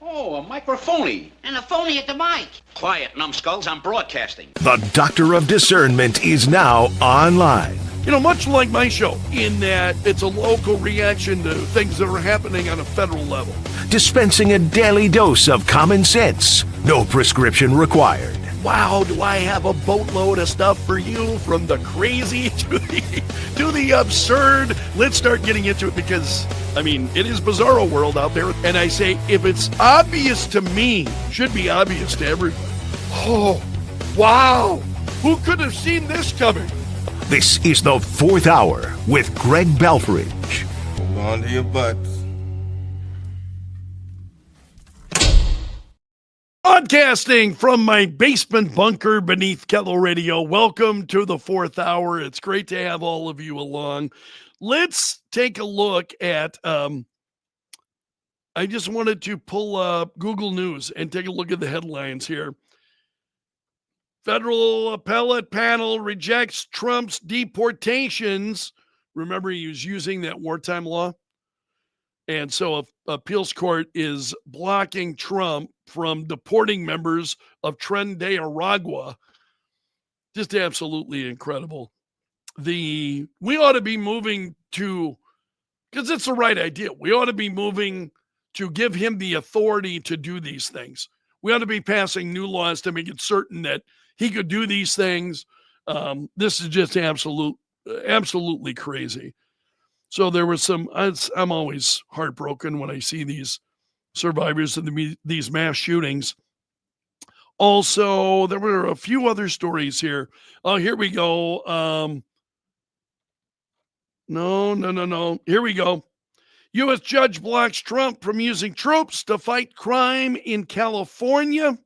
Oh, a microphony. And a phony at the mic. Quiet, numbskulls, I'm broadcasting. The Doctor of Discernment is now online. You know, much like my show, in that it's a local reaction to things that are happening on a federal level. Dispensing a daily dose of common sense. No prescription required. Wow, do I have a boatload of stuff for you, from the crazy to the absurd. Let's start getting into it because, I mean, it is bizarro world out there. And I say, if it's obvious to me, it should be obvious to everybody. Oh, wow. Who could have seen this coming? This is the Fourth Hour with Greg Belfrage. Hold on to your butts. Broadcasting from my basement bunker beneath Kettle Radio. Welcome to the Fourth Hour. It's great to have all of you along. Let's take a look at, I just wanted to pull up Google News and take a look at the headlines here. Federal appellate panel rejects Trump's deportations. Remember, he was using that wartime law. And so appeals court is blocking Trump from deporting members of Tren de Aragua. Just absolutely incredible. We ought to be moving to, because it's the right idea, we ought to be moving to give him the authority to do these things. We ought to be passing new laws to make it certain that he could do these things. This is just absolutely crazy. So there was I'm always heartbroken when I see these survivors of these mass shootings. Also, there were a few other stories here. Oh, here we go. No. Here we go. U.S. judge blocks Trump from using troops to fight crime in California.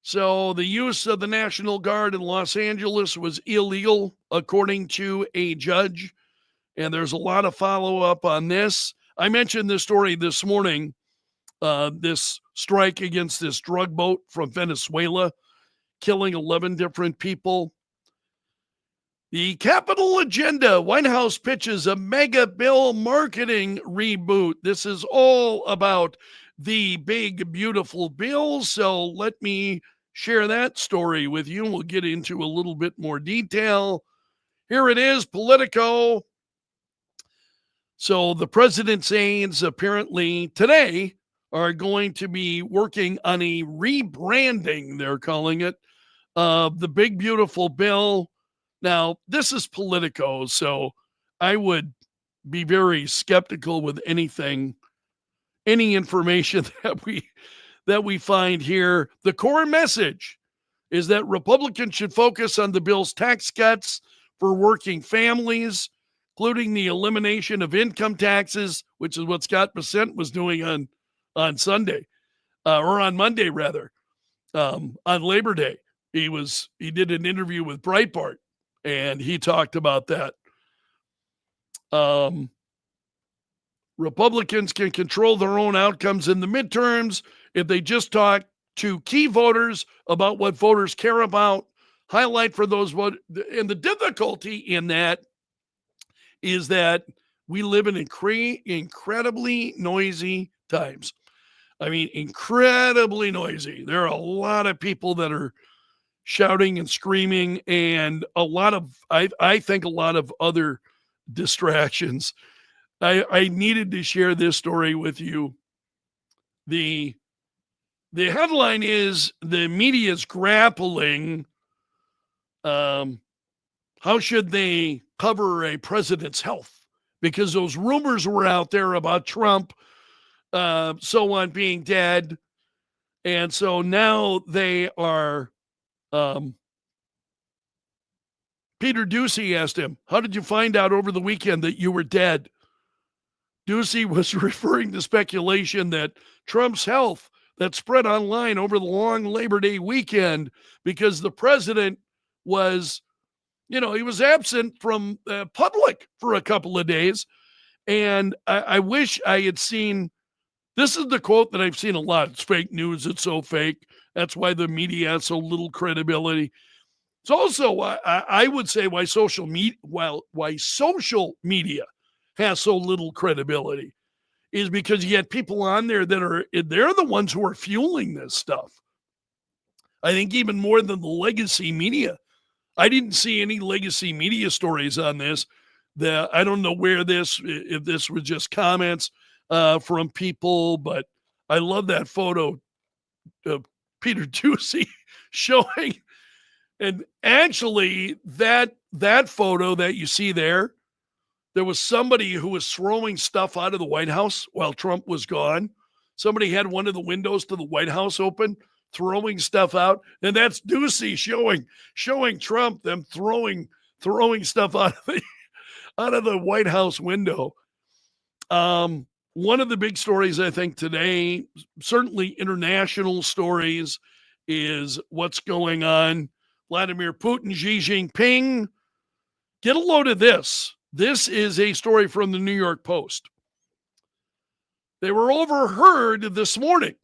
So the use of the National Guard in Los Angeles was illegal, according to a judge. And there's a lot of follow-up on this. I mentioned this story this morning, this strike against this drug boat from Venezuela, killing 11 different people. The Capitol agenda, White House pitches a mega bill marketing reboot. This is all about the big, beautiful bill. So let me share that story with you. We'll get into a little bit more detail. Here it is, Politico. So the president's aides apparently today are going to be working on a rebranding, they're calling it, of the big, beautiful bill. Now, this is Politico, so I would be very skeptical with any information that we find here. The core message is that Republicans should focus on the bill's tax cuts for working families, including the elimination of income taxes, which is what Scott Bessent was doing on Sunday, or on Monday rather, on Labor Day. He did an interview with Breitbart, and he talked about that. Republicans can control their own outcomes in the midterms if they just talk to key voters about what voters care about, highlight for those voters. And the difficulty in that is that we live in incredibly noisy times. I mean, incredibly noisy. There are a lot of people that are shouting and screaming, and I think a lot of other distractions. I needed to share this story with you. The headline is, the media is grappling. How should they cover a president's health? Because those rumors were out there about Trump, so on, being dead. And so now they are, Peter Doocy asked him, how did you find out over the weekend that you were dead? Doocy was referring to speculation that Trump's health that spread online over the long Labor Day weekend because the president was, he was absent from public for a couple of days. And I wish I had seen, this is the quote that I've seen a lot. It's fake news. It's so fake. That's why the media has so little credibility. It's also, I would say, why social media has so little credibility. is because you get people on there they're the ones who are fueling this stuff. I think even more than the legacy media. I didn't see any legacy media stories on this. I don't know if this was just comments from people, but I love that photo of Peter Ducey showing. And actually, that photo that you see there was somebody who was throwing stuff out of the White House while Trump was gone. Somebody had one of the windows to the White House open, throwing stuff out, and that's Ducey showing Trump them throwing stuff out of the White House window. One of the big stories I think today, certainly international stories, is what's going on. Vladimir Putin, Xi Jinping. Get a load of this. This is a story from the New York Post. They were overheard this morning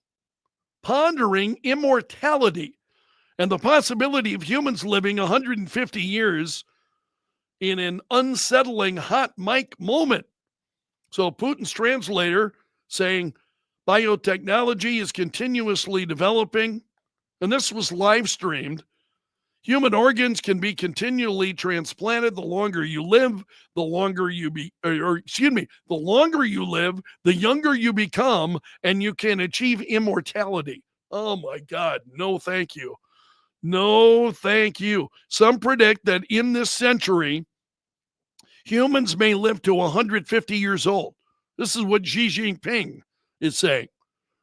pondering immortality and the possibility of humans living 150 years in an unsettling hot mic moment. So Putin's translator saying biotechnology is continuously developing, and this was live streamed. Human organs can be continually transplanted. The longer you live, the longer you live, the younger you become, and you can achieve immortality. Oh my God, no thank you. No thank you. Some predict that in this century, humans may live to 150 years old. This is what Xi Jinping is saying.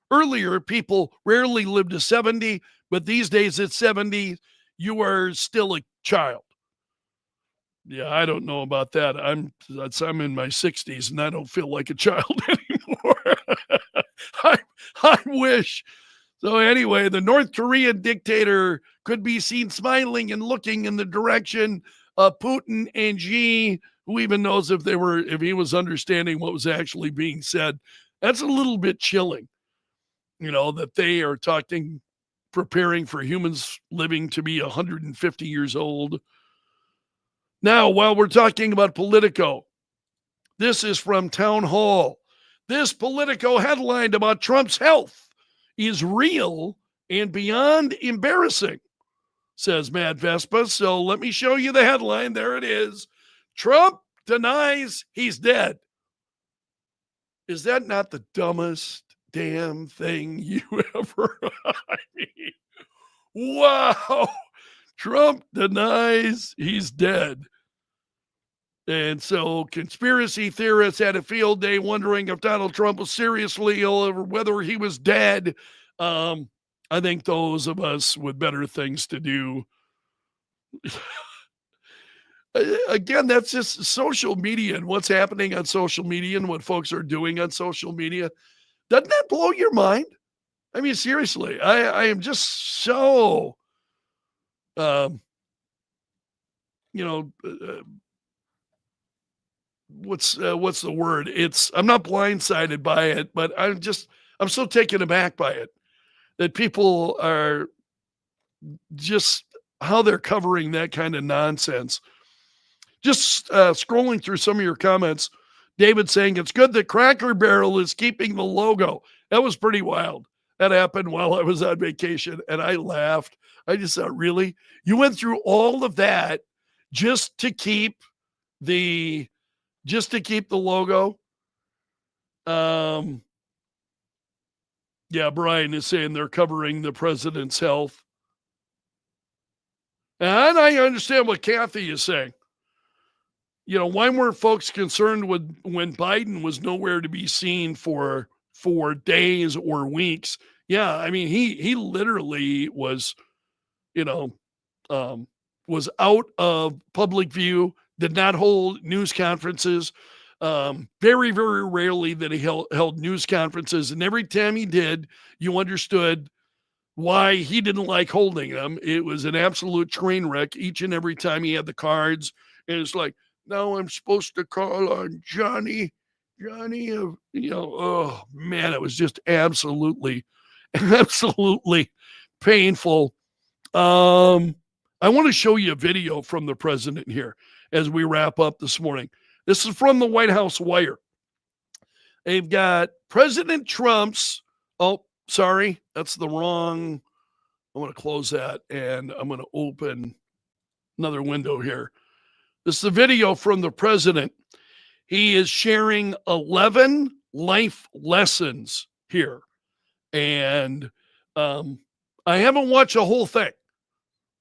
Earlier, people rarely lived to 70, but these days at 70, you are still a child. Yeah, I don't know about that. I'm in my 60s and I don't feel like a child anymore. I wish. So anyway, the North Korean dictator could be seen smiling and looking in the direction of Putin and Xi, who even knows if he was understanding what was actually being said. That's a little bit chilling, that they are preparing for humans living to be 150 years old. Now, while we're talking about Politico, this is from Town Hall. This Politico headline about Trump's health is real and beyond embarrassing, says Matt Vespa. So let me show you the headline. There it is. Trump denies he's dead. Is that not the dumbest damn thing you ever? I mean, wow. Trump denies he's dead. And so conspiracy theorists had a field day wondering if Donald Trump was seriously ill or whether he was dead. I think those of us with better things to do. Again, that's just social media and what's happening on social media and what folks are doing on social media. Doesn't that blow your mind? I mean, seriously, I am just so, what's the word? I'm not blindsided by it, but I'm so taken aback by it that people are just how they're covering that kind of nonsense. Just scrolling through some of your comments, David saying it's good that Cracker Barrel is keeping the logo. That was pretty wild. That happened while I was on vacation, and I laughed. I just thought, really? You went through all of that just to keep the logo? Yeah, Brian is saying they're covering the president's health. And I understand what Kathy is saying. Why weren't folks concerned when Biden was nowhere to be seen for days or weeks? Yeah, I mean, he literally was, was out of public view, did not hold news conferences. Very, very rarely that he held news conferences. And every time he did, you understood why he didn't like holding them. It was an absolute train wreck each and every time he had the cards. And it's like, now I'm supposed to call on Johnny, oh man, it was just absolutely painful. I want to show you a video from the president here as we wrap up this morning. This is from the White House Wire. They've got President Trump's, oh, sorry, that's the wrong. I want to close that and I'm going to open another window here. This is a video from the president. He is sharing 11 life lessons here. And I haven't watched the whole thing.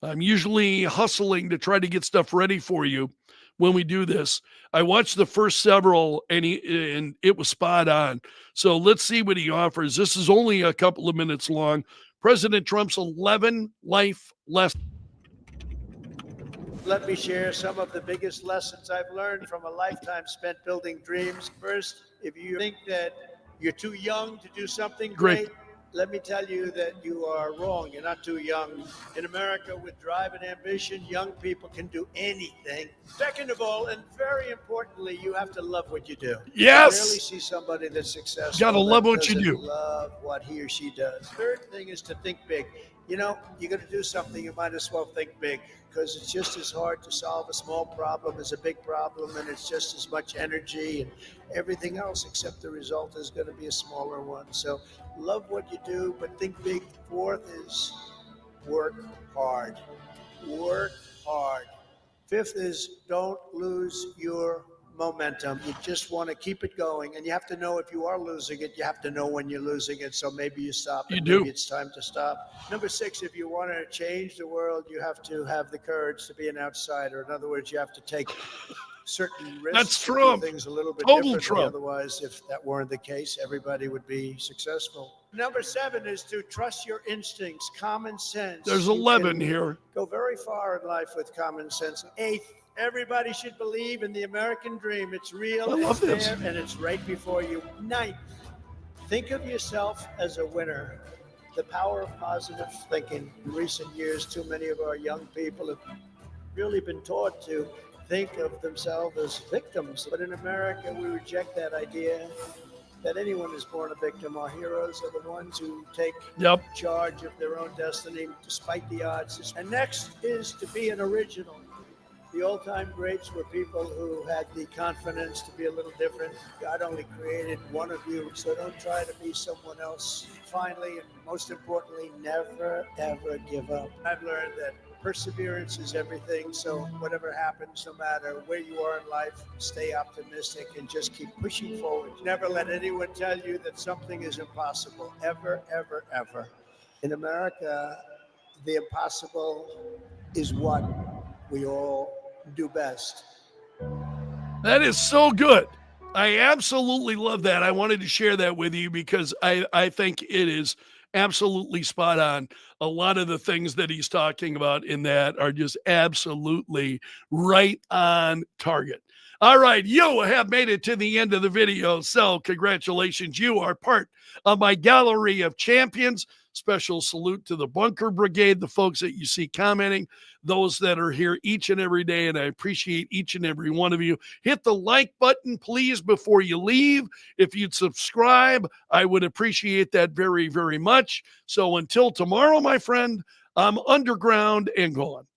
I'm usually hustling to try to get stuff ready for you when we do this. I watched the first several and it was spot on. So let's see what he offers. This is only a couple of minutes long. President Trump's 11 life lessons. Let me share some of the biggest lessons I've learned from a lifetime spent building dreams. First, if you think that you're too young to do something great, let me tell you that you are wrong. You're not too young. In America, with drive and ambition, young people can do anything. Second of all, and very importantly, you have to love what you do. Yes. I rarely see somebody that's successful. Gotta love what you do. Love what he or she does. Third thing is to think big. You know, you're going to do something, you might as well think big, because it's just as hard to solve a small problem as a big problem, and it's just as much energy and everything else, except the result is going to be a smaller one. So love what you do, but think big. Fourth is work hard. Work hard. Fifth is don't lose your momentum. You just want to keep it going, and you have to know if you are losing it. You have to know when you're losing it, so maybe you stop. You do. Maybe it's time to stop. Number 6, if you want to change the world, you have to have the courage to be an outsider. In other words, you have to take certain risks. That's Trump. Do things a little bit Total differently. Trump. Otherwise, if that weren't the case, everybody would be successful. Number 7 is to trust your instincts, common sense. There's You 11 can here. Go very far in life with common sense. 8th, everybody should believe in the American dream. It's real, I love it's this. there, and it's right before you. 9th, think of yourself as a winner. The power of positive thinking. In recent years, too many of our young people have really been taught to think of themselves as victims. But in America, we reject that idea that anyone is born a victim. Our heroes are the ones who take charge of their own destiny despite the odds. And next is to be an original. The old-time greats were people who had the confidence to be a little different. God only created one of you, so don't try to be someone else. Finally, and most importantly, never, ever give up. I've learned that perseverance is everything, so whatever happens, no matter where you are in life, stay optimistic and just keep pushing forward. Never let anyone tell you that something is impossible, ever, ever, ever. In America, the impossible is what we all do best. That is so good. I absolutely love that. I wanted to share that with you because I think it is absolutely spot on. A lot of the things that he's talking about in that are just absolutely right on target. All right, you have made it to the end of the video, so congratulations. You are part of my gallery of champions. Special salute to the Bunker Brigade, the folks that you see commenting, those that are here each and every day, and I appreciate each and every one of you. Hit the like button, please, before you leave. If you'd subscribe, I would appreciate that very, very much. So until tomorrow, my friend, I'm underground and gone.